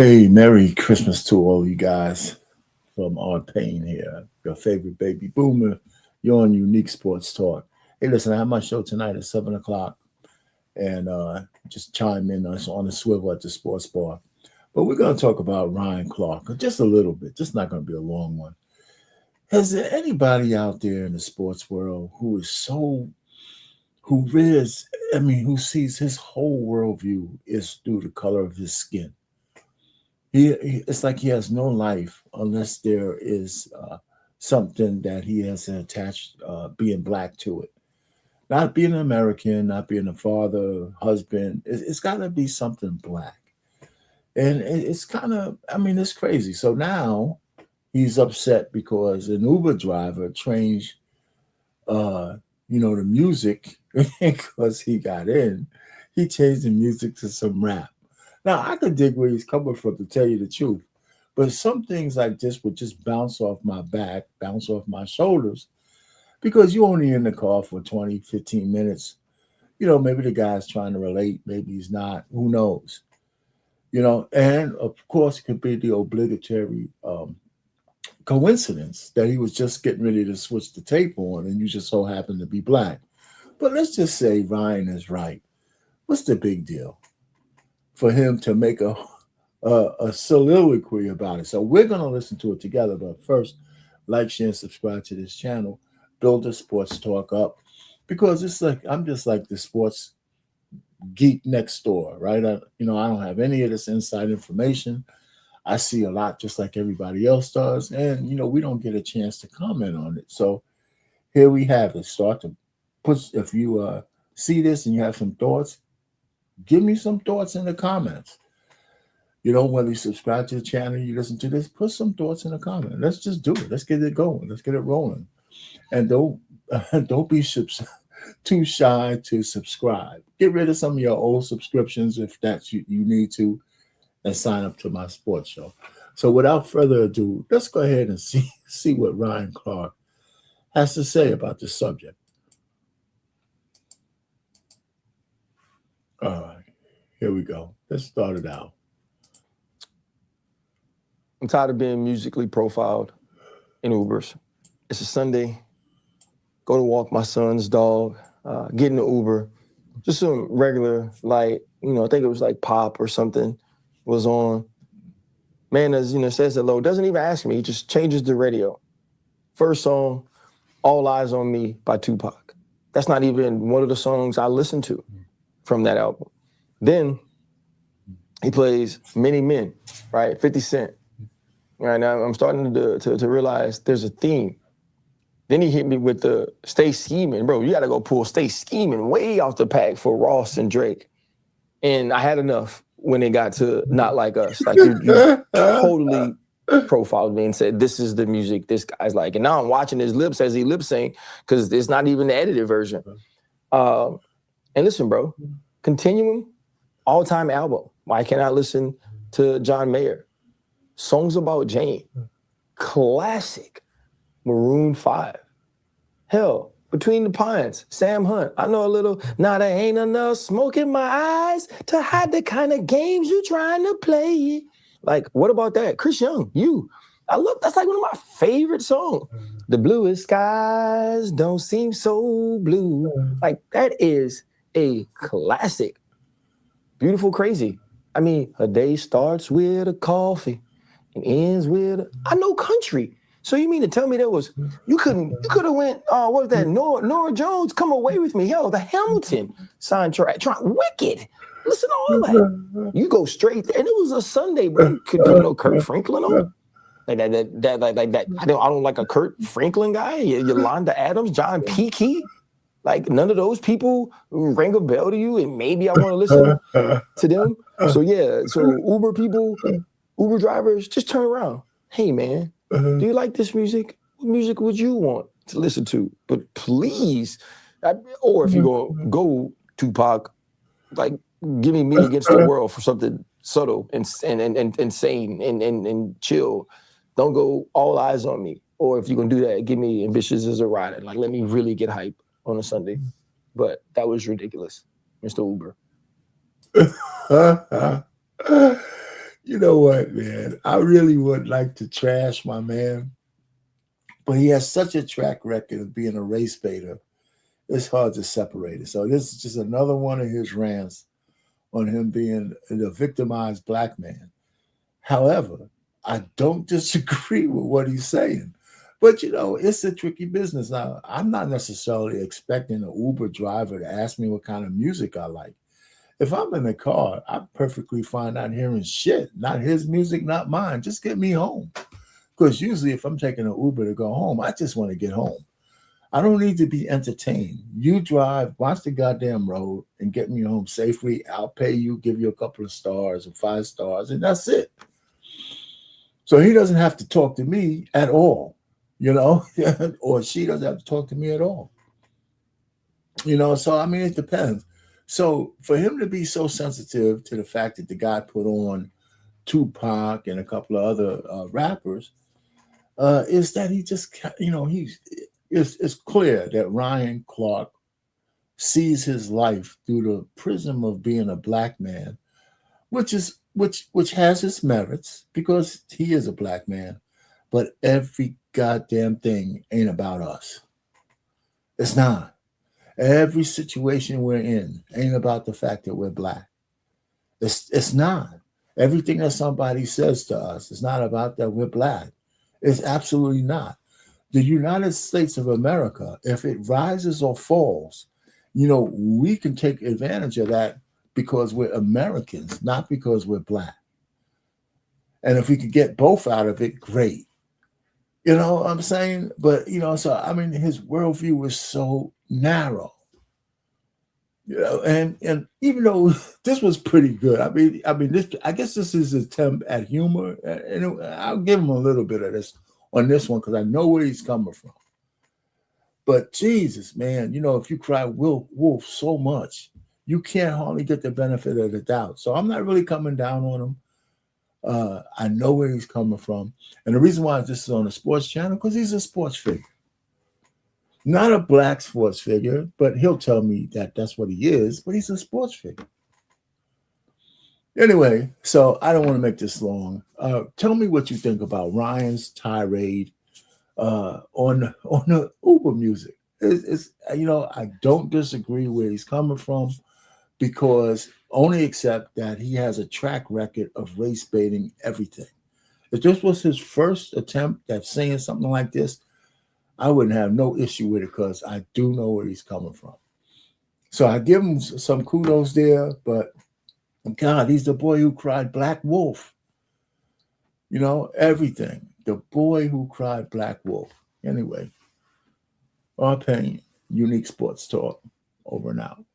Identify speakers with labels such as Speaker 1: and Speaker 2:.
Speaker 1: Hey, Merry Christmas to all you guys from Art Payne here, your favorite baby boomer. You're on Unique Sports Talk. Hey, listen, I have my show tonight at 7 o'clock, and just chime in us on the swivel at the sports bar. But we're going to talk about Ryan Clarke just a little bit, just not going to be a long one. Has there anybody out there in the sports world who is who is, who sees his whole worldview is through the color of his skin? It's like he has no life unless there is something that he has attached being black to it. Not being an American, not being a father, husband. It's got to be something black, and it's kind of. It's crazy. So now he's upset because an Uber driver changed, the music because he got in. He changed the music to some rap. Now I could dig where he's coming from, to tell you the truth, but some things like this would just bounce off my back, bounce off my shoulders, because you're only in the car for 20, 15 minutes. Maybe the guy's trying to relate, maybe he's not, who knows? And of course, it could be the obligatory coincidence that he was just getting ready to switch the tape on and you just so happen to be black. But let's just say Ryan is right. What's the big deal for him to make a soliloquy about it? So we're going to listen to it together. But first, like, share, and subscribe to this channel. Build the sports talk up, because it's like I'm just like the sports geek next door, right? I don't have any of this inside information. I see a lot just like everybody else does, and we don't get a chance to comment on it. So here we have it. Start to put, if you see this and you have some thoughts, give me some thoughts in the comments. Whether you subscribe to the channel, you listen to this, put some thoughts in the comment. Let's just do it. Let's get it going. Let's get it rolling. And don't be too shy to subscribe. Get rid of some of your old subscriptions if that's you need to, and sign up to my sports show. So without further ado, let's go ahead and see what Ryan Clarke has to say about this subject. All right, here we go. Let's start it out.
Speaker 2: I'm tired of being musically profiled in Ubers. It's a Sunday. Go to walk my son's dog, get in the Uber. Just some regular, I think it was like pop or something was on. Man, as says hello, doesn't even ask me. He just changes the radio. First song, All Eyes on Me by Tupac. That's not even one of the songs I listen to from that album. Then he plays Many Men, right? 50 Cent. Right now, I'm starting to realize there's a theme. Then he hit me with the Stay Scheming. Bro, you got to go pull Stay Scheming way off the pack for Ross and Drake. And I had enough when it got to Not Like Us. Like, you totally profiled me and said, this is the music this guy's like. And now I'm watching his lips as he lip sync, because it's not even the edited version. And listen, bro, Continuum, all-time album. Why can't I listen to John Mayer? Songs About Jane, classic. Maroon 5. Hell, Between the Pines, Sam Hunt. I know a little. Now there ain't enough smoke in my eyes to hide the kind of games you trying to play. Like, what about that? Chris Young, You. That's like one of my favorite songs. The bluest skies don't seem so blue. Like, that is a classic. Beautiful Crazy. A day starts with a coffee and ends with I know country. So you mean to tell me you could have went, what was that, Nora Jones, Come Away With Me. Hell, the Hamilton soundtrack, Wicked. Listen to all that. You go straight there. And it was a Sunday, bro. You could put no Kurt Franklin on. Like that. I don't like a Kurt Franklin guy. Yolanda Adams, John Peakey. Like, none of those people ring a bell to you, and maybe I want to listen to them. So yeah, Uber people, Uber drivers, just turn around. Hey, man, do you like this music? What music would you want to listen to? But please, or if you go Tupac, like, give me Against the World for something subtle and insane and chill. Don't go All Eyes on Me. Or if you're going to do that, give me Ambitious as a Rider. Like, let me really get hype on a Sunday. But that was ridiculous, Mr. Uber.
Speaker 1: You know what, man? I really would like to trash my man, but he has such a track record of being a race baiter. It's hard to separate it. So this is just another one of his rants on him being a victimized black man. However, I don't disagree with what he's saying. But it's a tricky business. Now, I'm not necessarily expecting an Uber driver to ask me what kind of music I like. If I'm in the car, I'm perfectly fine not hearing shit. Not his music, not mine. Just get me home. Because usually if I'm taking an Uber to go home, I just want to get home. I don't need to be entertained. You drive, watch the goddamn road, and get me home safely. I'll pay you, give you a couple of stars or 5 stars, and that's it. So he doesn't have to talk to me at all, or she doesn't have to talk to me at all. So I mean, it depends. So for him to be so sensitive to the fact that the guy put on Tupac and a couple of other rappers, is that he just, it's clear that Ryan Clarke sees his life through the prism of being a black man, which has its merits because he is a black man, but every goddamn thing ain't about us. It's not. Every situation we're in ain't about the fact that we're black. It's not. Everything that somebody says to us is not about that we're black. It's absolutely not. The United States of America, if it rises or falls, we can take advantage of that because we're Americans, not because we're black. And if we could get both out of it, great. You know what I'm saying? But, so, I mean, his worldview was so narrow. And even though this was pretty good, I guess this is his attempt at humor, and I'll give him a little bit of this on this one because I know where he's coming from. But Jesus, man, if you cry wolf so much, you can't hardly get the benefit of the doubt. So I'm not really coming down on him. I know where he's coming from, and the reason why this is on a sports channel because he's a sports figure. Not a black sports figure, but he'll tell me that that's what he is, but he's a sports figure. Anyway, so I don't want to make this long. Tell me what you think about Ryan's tirade on the Uber music. It's I don't disagree where he's coming from because only except that he has a track record of race baiting everything. If this was his first attempt at saying something like this, I wouldn't have no issue with it because I do know where he's coming from. So I give him some kudos there, but God, he's the boy who cried Black Wolf. Everything. The boy who cried Black Wolf. Anyway, our pain, Unique Sports Talk, over and out.